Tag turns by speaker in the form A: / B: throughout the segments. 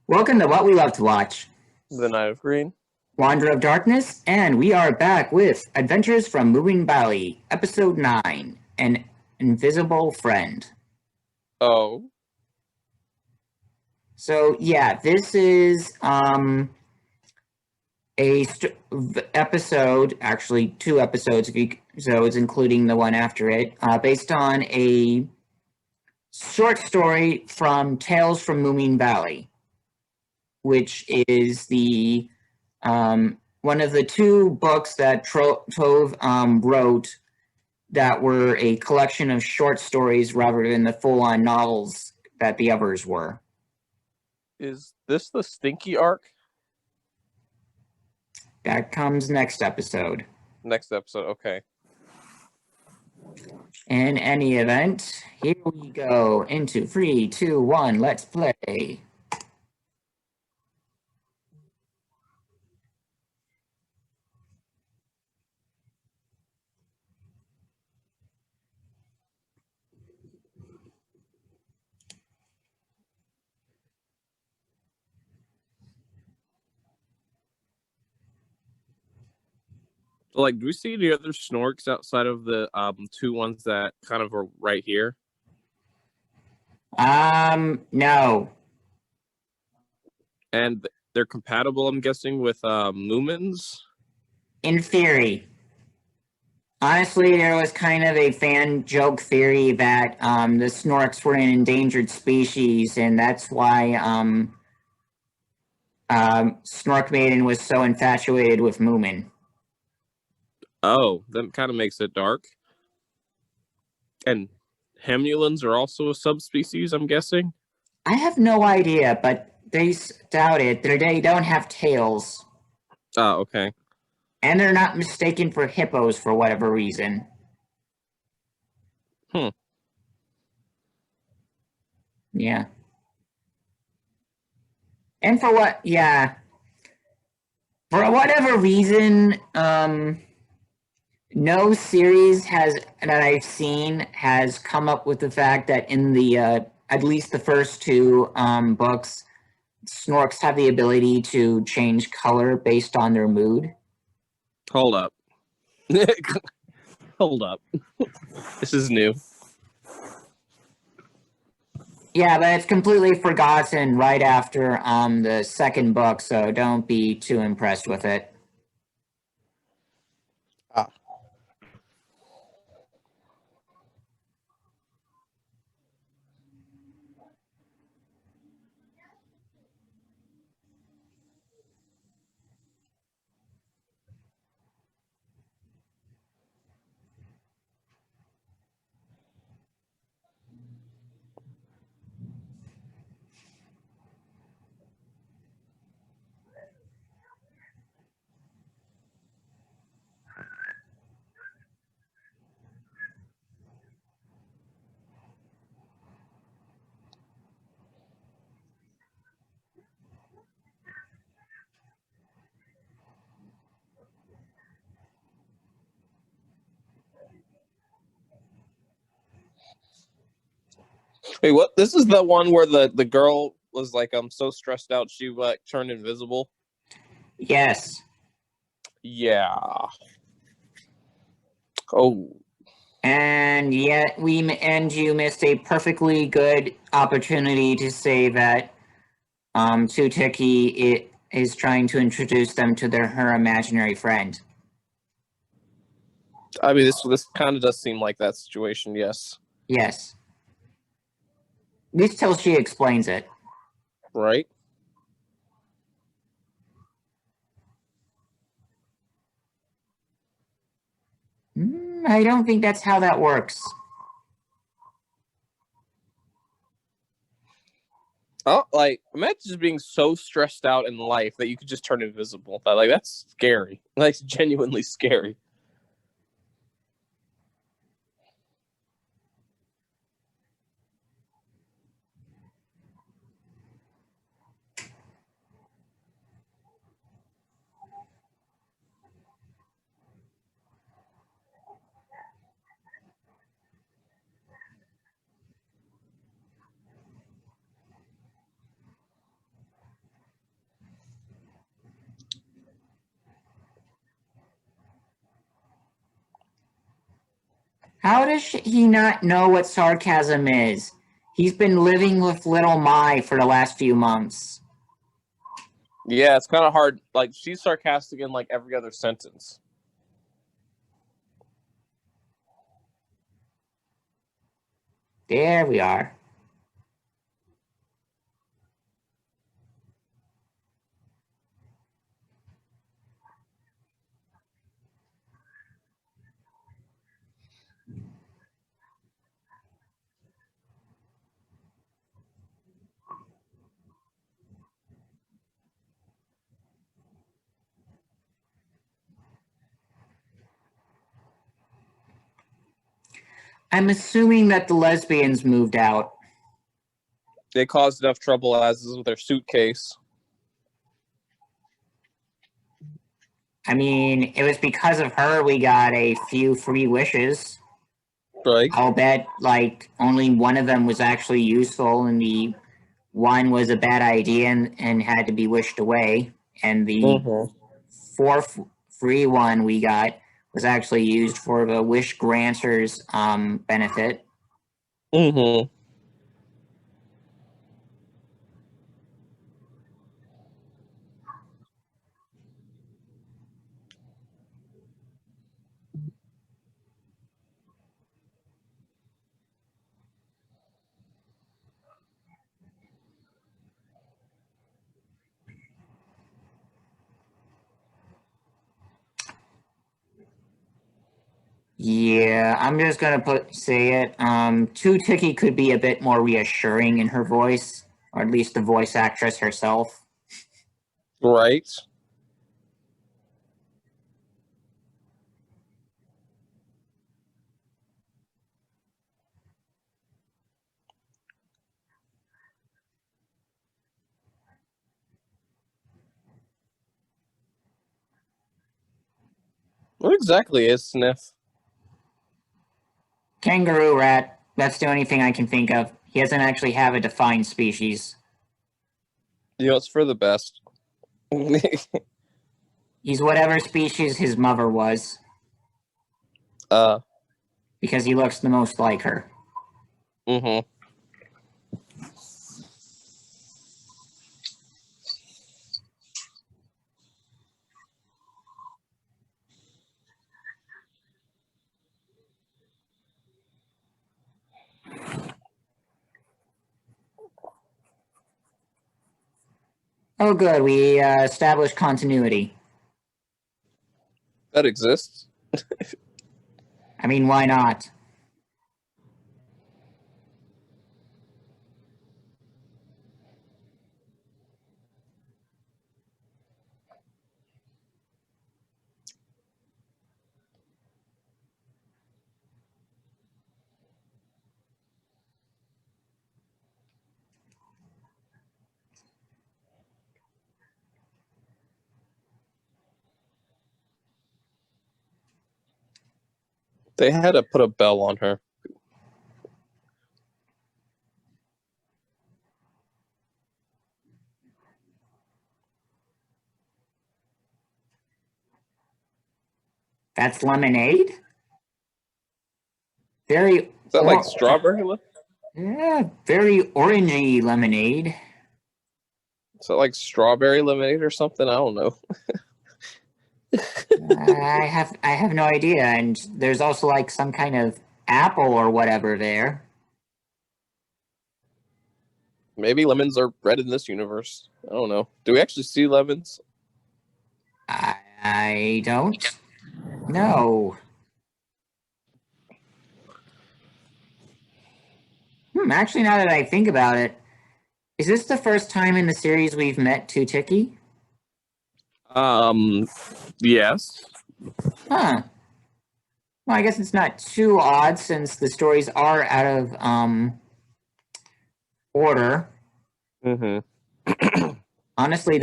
A: Welcome to What We Love to Watch,
B: The Knight of Green.
A: Wanderer of Darkness, and we are back with Adventures from Moominvalley, Episode 9, An Invisible Friend.
B: Oh.
A: So, yeah, this is episode, actually 2 episodes, including the one after it, based on a short story from Tales from Moominvalley, which is the one of the two books that Tove wrote that were a collection of short stories rather than the full-on novels that the others were.
B: Is this the Stinky arc?
A: That comes next episode.
B: Next episode, okay.
A: In any event, here we go into 3, 2, 1, let's play.
B: So, like, do we see any other Snorks outside of the two ones that kind of are right here?
A: No.
B: And they're compatible, I'm guessing, with Moomins?
A: In theory. Honestly, there was kind of a fan joke theory that the Snorks were an endangered species, and that's why Snork Maiden was so infatuated with Moomin.
B: Oh, that kind of makes it dark. And Hemulans are also a subspecies, I'm guessing?
A: I have no idea, but they doubt it. They don't have tails.
B: Oh, okay.
A: And they're not mistaken for hippos for whatever reason. Yeah. And for what? Yeah. For whatever reason, no series that I've seen has come up with the fact that in the at least the first two books, Snorks have the ability to change color based on their mood.
B: Hold up. Hold up. This is new.
A: Yeah, but it's completely forgotten right after the second book, so don't be too impressed with it.
B: Wait, what? This is the one where the girl was like, I'm so stressed out she like turned invisible.
A: Yes.
B: Yeah. Oh.
A: And yet you missed a perfectly good opportunity to say that Tutiki is trying to introduce them to her imaginary friend.
B: I mean, this kind of does seem like that situation, yes.
A: Yes. At least till she explains it.
B: Right?
A: I don't think that's how that works.
B: Oh, like, imagine just being so stressed out in life that you could just turn invisible. Like, that's scary. Like, genuinely scary.
A: How does he not know what sarcasm is? He's been living with little Mai for the last few months.
B: Yeah, it's kind of hard. Like, she's sarcastic in like every other sentence.
A: There we are. I'm assuming that the lesbians moved out.
B: They caused enough trouble as is with their suitcase.
A: I mean, it was because of her we got a few free wishes.
B: Right.
A: I'll bet, like, only one of them was actually useful, and the one was a bad idea and had to be wished away. And the fourth free one we got was actually used for the wish granters benefit.
B: Mm-hmm.
A: Yeah, I'm just gonna say it. Two Tiki could be a bit more reassuring in her voice, or at least the voice actress herself.
B: Right. What exactly is Sniff?
A: Kangaroo Rat. That's the only thing I can think of. He doesn't actually have a defined species.
B: You know, it's for the best.
A: He's whatever species his mother was, because he looks the most like her.
B: Mm-hmm.
A: Oh, good. We established continuity.
B: That exists.
A: I mean, why not?
B: They had to put a bell on her.
A: That's lemonade? Very.
B: Is that like strawberry?
A: Yeah, very orangey lemonade.
B: Is that like strawberry lemonade or something? I don't know.
A: I have no idea, and there's also like some kind of apple or whatever there.
B: Maybe lemons are bred in this universe. I don't know. Do we actually see lemons?
A: I don't know. Actually, now that I think about it, is this the first time in the series we've met Two Tiki?
B: Yes.
A: Huh. Well, I guess it's not too odd since the stories are out of order.
B: Mm-hmm.
A: Honestly,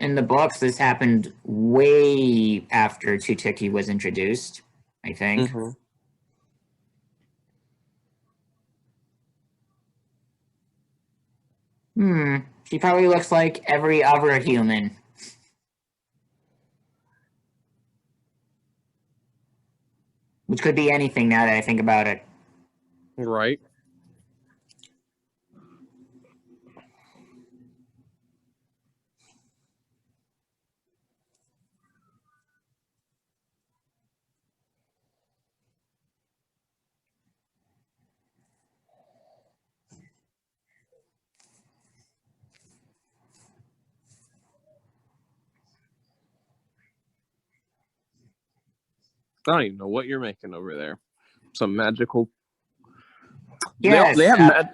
A: in the books, this happened way after Two Tiki was introduced, I think.
B: Mm-hmm.
A: She probably looks like every other human. which could be anything now that I think about it.
B: Right. I don't even know what you're making over there. Some magical.
A: Yes,
B: they have magic.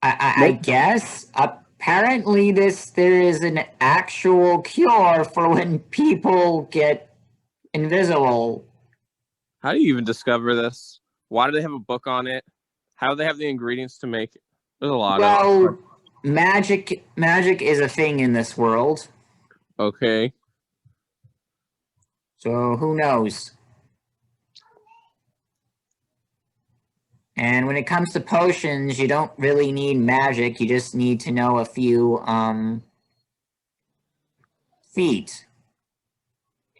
A: I guess apparently there is an actual cure for when people get invisible.
B: How do you even discover this? Why do they have a book on it? How do they have the ingredients to make it? There's a lot of
A: magic is a thing in this world.
B: Okay.
A: So who knows? And when it comes to potions, you don't really need magic. You just need to know a few feet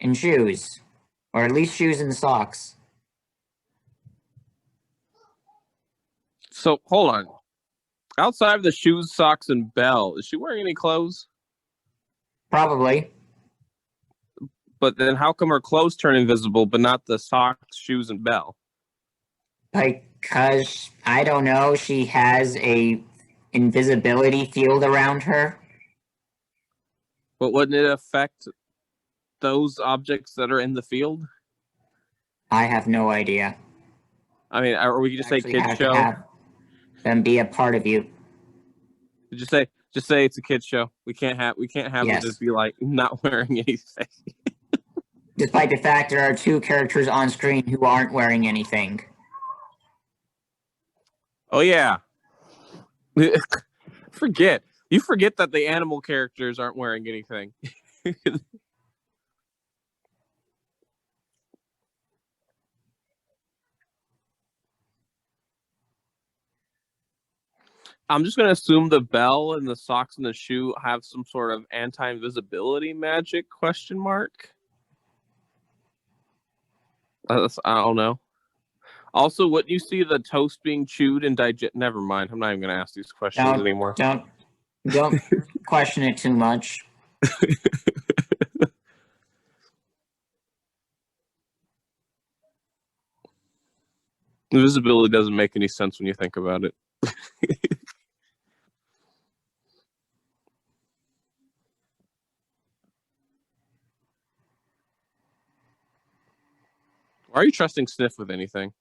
A: and shoes, or at least shoes and socks.
B: So hold on. Outside of the shoes, socks, and bell, is she wearing any clothes?
A: Probably.
B: But then how come her clothes turn invisible, but not the socks, shoes, and bell?
A: Because, I don't know, she has a invisibility field around her.
B: But wouldn't it affect those objects that are in the field?
A: I have no idea.
B: I mean, or we could just say
A: Actually
B: kids
A: have to
B: show.
A: have them be a part of you.
B: Just say it's a kids show. We can't have
A: Yes.
B: it just be like not wearing anything.
A: Despite the fact there are two characters on screen who aren't wearing anything.
B: Oh yeah. You forget that the animal characters aren't wearing anything. I'm just gonna assume the bell and the socks and the shoe have some sort of anti-invisibility magic question mark. I don't know. Also, wouldn't you see the toast being chewed and digest? Never mind. I'm not even gonna ask these questions anymore.
A: Don't question it too much.
B: Invisibility doesn't make any sense when you think about it. Why are you trusting Sniff with anything?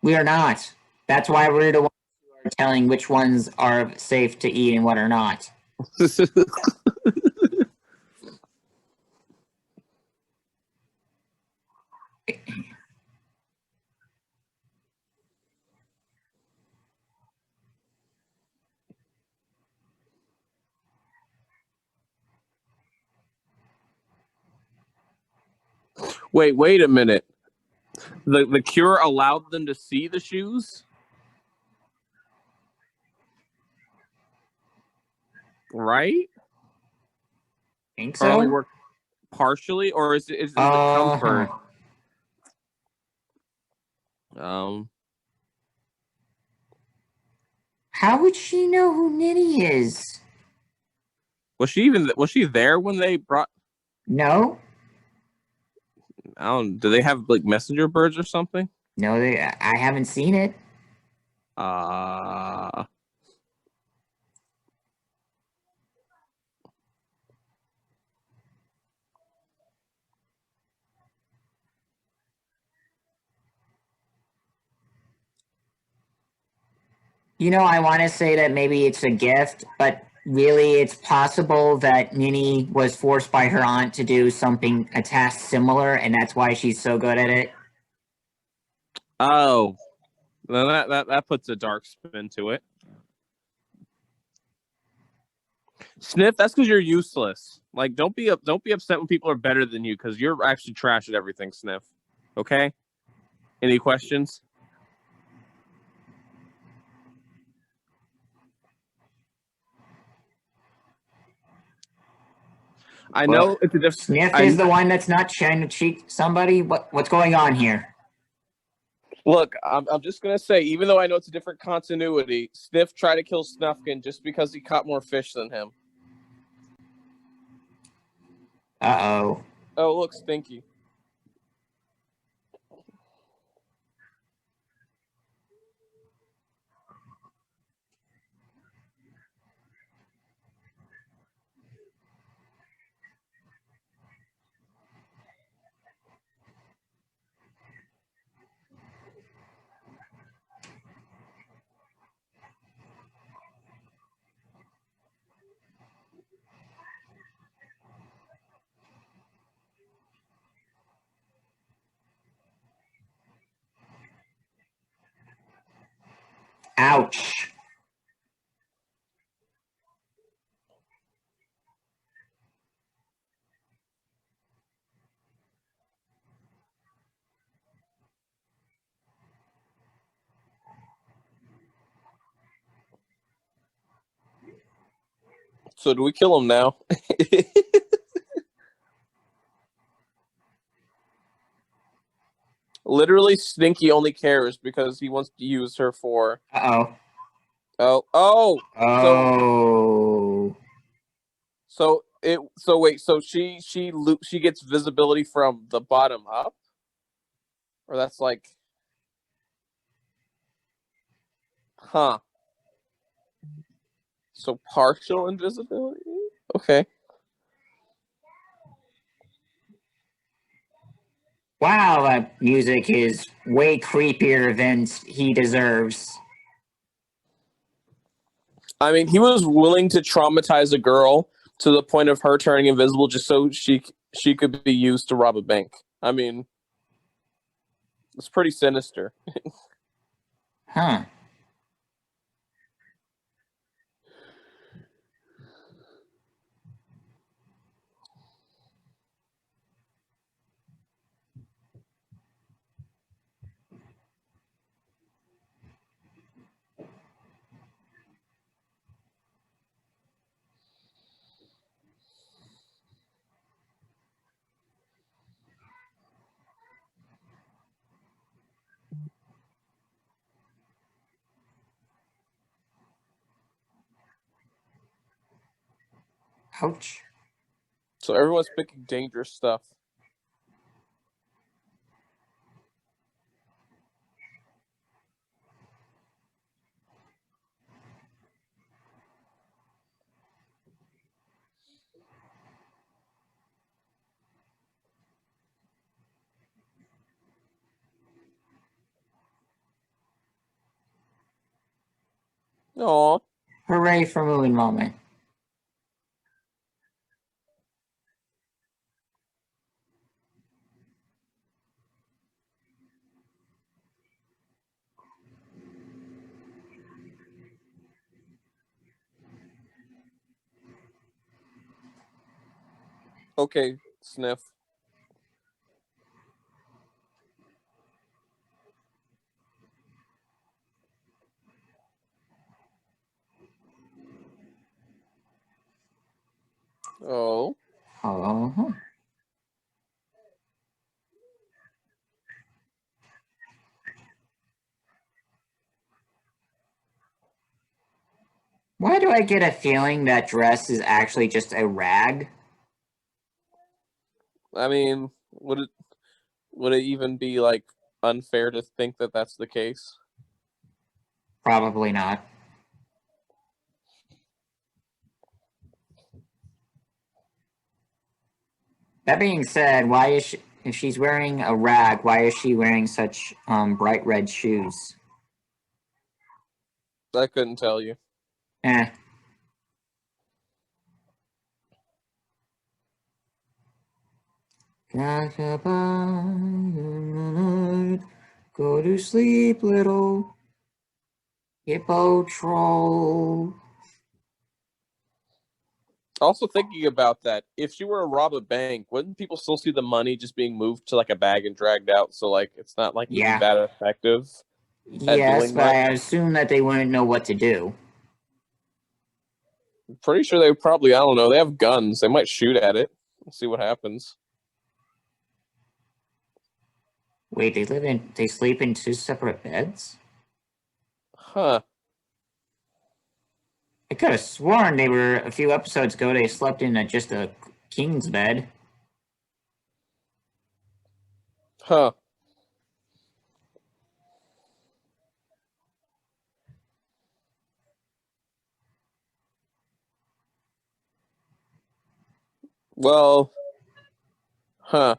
A: We are not. That's why we're the ones who are telling which ones are safe to eat and what are not.
B: Wait a minute. The cure allowed them to see the shoes? Right?
A: Think
B: Or only
A: so?
B: work partially? Or is it comfort?
A: How would she know who Nitty is?
B: Was she there when they brought?
A: No?
B: I don't. Do they have like messenger birds or something?
A: No, I haven't seen it. You know, I want to say that maybe it's a gift, but really it's possible that Nini was forced by her aunt to do a task similar, and that's why she's so good at it.
B: Oh, well, that puts a dark spin to it. Sniff, that's because you're useless. Like, don't be upset when people are better than you, because you're actually trash at everything, Sniff. Okay? Any questions? I
A: Well,
B: know it's a different.
A: Sniff is the one that's not trying to cheat somebody. What's going on here?
B: Look, I'm just gonna say, even though I know it's a different continuity, Sniff tried to kill Snufkin just because he caught more fish than him.
A: Uh-oh.
B: Oh, look, Stinky.
A: Ouch.
B: So do we kill him now? Literally, Stinky only cares because he wants to use her for.
A: Uh-oh.
B: Oh.
A: Oh.
B: So wait. So she gets visibility from the bottom up, or that's like, huh? So partial invisibility. Okay.
A: Wow, that music is way creepier than he deserves.
B: I mean, he was willing to traumatize a girl to the point of her turning invisible just so she could be used to rob a bank. I mean, it's pretty sinister.
A: Huh. Ouch.
B: So everyone's picking dangerous stuff. Aw.
A: Hooray for Moomin Moment.
B: Okay, Sniff. Oh.
A: Oh. Why do I get a feeling that dress is actually just a rag?
B: I mean, would it even be like unfair to think that that's the case?
A: Probably not. That being said, why is she, if she's wearing a rag, why is she wearing such bright red shoes?
B: I couldn't tell you.
A: Eh. Go to sleep, little hippo troll.
B: Also thinking about that, if she were to rob a bank, wouldn't people still see the money just being moved to like a bag and dragged out? So like it's not like even
A: Yeah.
B: that effective at
A: Yes,
B: doing
A: but
B: much.
A: I assume that they wouldn't know what to do.
B: Pretty sure they probably, I don't know, they have guns. They might shoot at it. We'll see what happens.
A: Wait, they sleep in 2 separate beds?
B: Huh.
A: I could have sworn they were, a few episodes ago, they slept in just a king's bed.
B: Huh. Well, huh.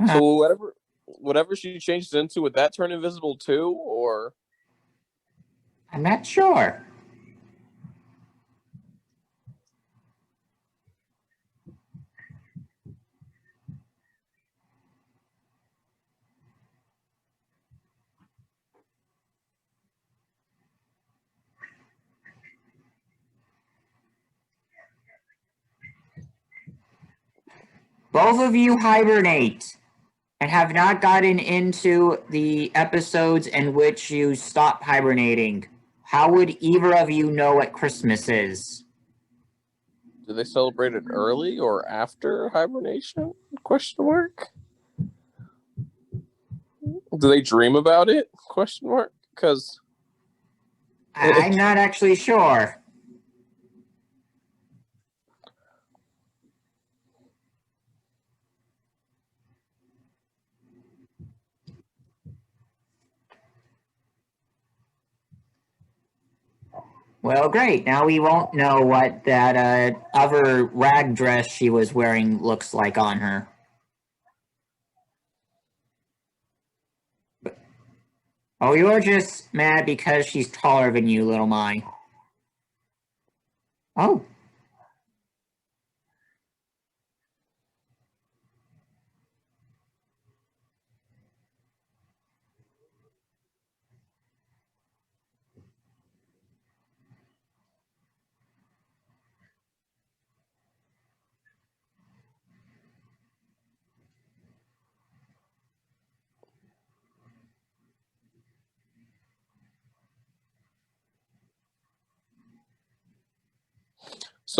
B: So whatever she changed it into, would that turn invisible too, or?
A: I'm not sure. Both of you hibernate and have not gotten into the episodes in which you stop hibernating. How would either of you know what Christmas is?
B: Do they celebrate it early or after hibernation? Question mark. Do they dream about it? Question mark. Because
A: I'm not actually sure. Well, great. Now we won't know what that other rag dress she was wearing looks like on her. Oh, you're just mad because she's taller than you, little Mai. Oh.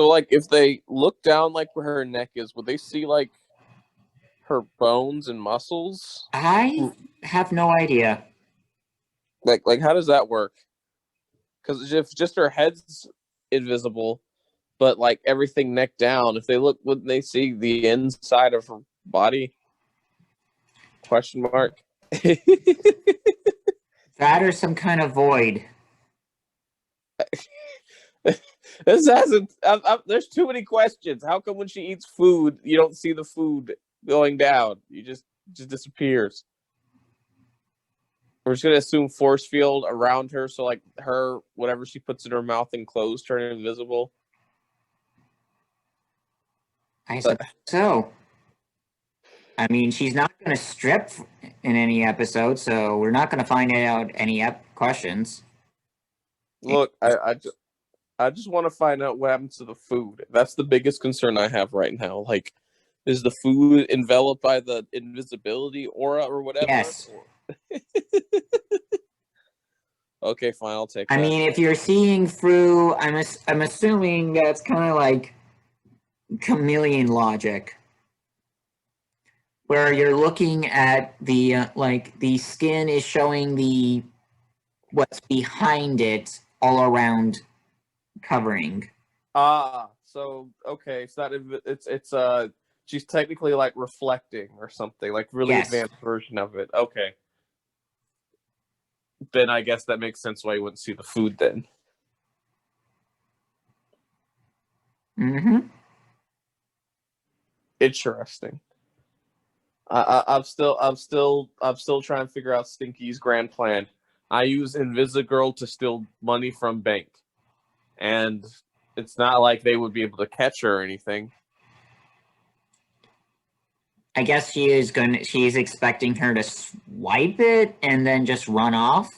B: so, like, if they look down, like where her neck is, would they see like her bones and muscles?
A: I have no idea.
B: Like how does that work? Because if just her head's invisible, but like everything neck down, if they look, wouldn't they see the inside of her body? Question mark.
A: That or some kind of void.
B: This hasn't. There's too many questions. How come when she eats food, you don't see the food going down? You just disappears. We're just gonna assume force field around her, so like her whatever she puts in her mouth enclosed, turn invisible.
A: I suppose so. I mean, she's not going to strip in any episode, so we're not going to find out any questions.
B: Look, I just want to find out what happens to the food. That's the biggest concern I have right now. Like, is the food enveloped by the invisibility aura or whatever?
A: Yes.
B: Okay, fine. I'll take that.
A: I mean, if you're seeing through, I'm assuming that's kind of like chameleon logic, where you're looking at the like the skin is showing the what's behind it all around covering.
B: So okay, so that it's she's technically like reflecting or something, like really
A: Yes.
B: advanced version of it. Okay. Then I guess that makes sense why you wouldn't see the food then.
A: Mm-hmm.
B: Interesting. I'm still trying to figure out Stinky's grand plan. I use Invisigirl to steal money from bank, and it's not like they would be able to catch her or anything.
A: I guess she's expecting her to swipe it and then just run off.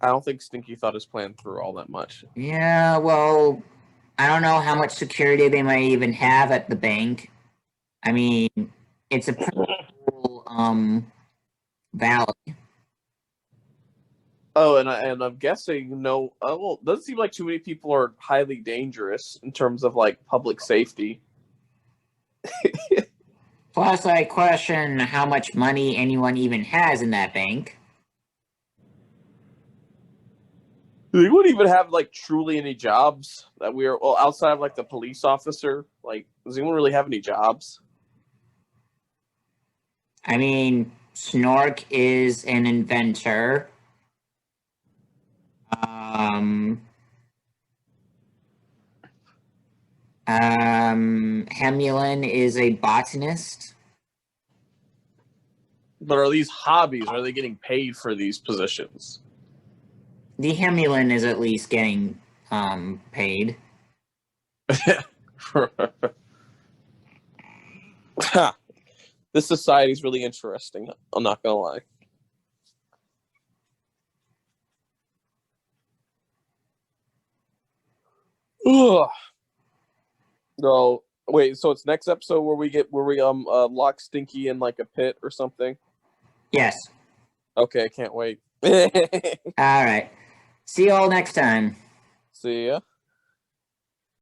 B: I don't think Stinky thought his plan through all that much.
A: Yeah, well, I don't know how much security they might even have at the bank. I mean, it's a pretty cool, valley.
B: Oh, and I'm guessing well, doesn't seem like too many people are highly dangerous in terms of like public safety.
A: Plus, I question how much money anyone even has in that bank.
B: They wouldn't even have like truly any jobs that we are well outside of like the police officer. Like, does anyone really have any jobs?
A: I mean, Snork is an inventor. Hemulin is a botanist.
B: But are these hobbies? Are they getting paid for these positions?
A: The Hemulin is at least getting paid.
B: This society is really interesting. I'm not gonna lie. Ugh. No, wait. So it's next episode where we lock Stinky in like a pit or something.
A: Yes.
B: Okay, I can't wait.
A: All right. See you all next time.
B: See ya.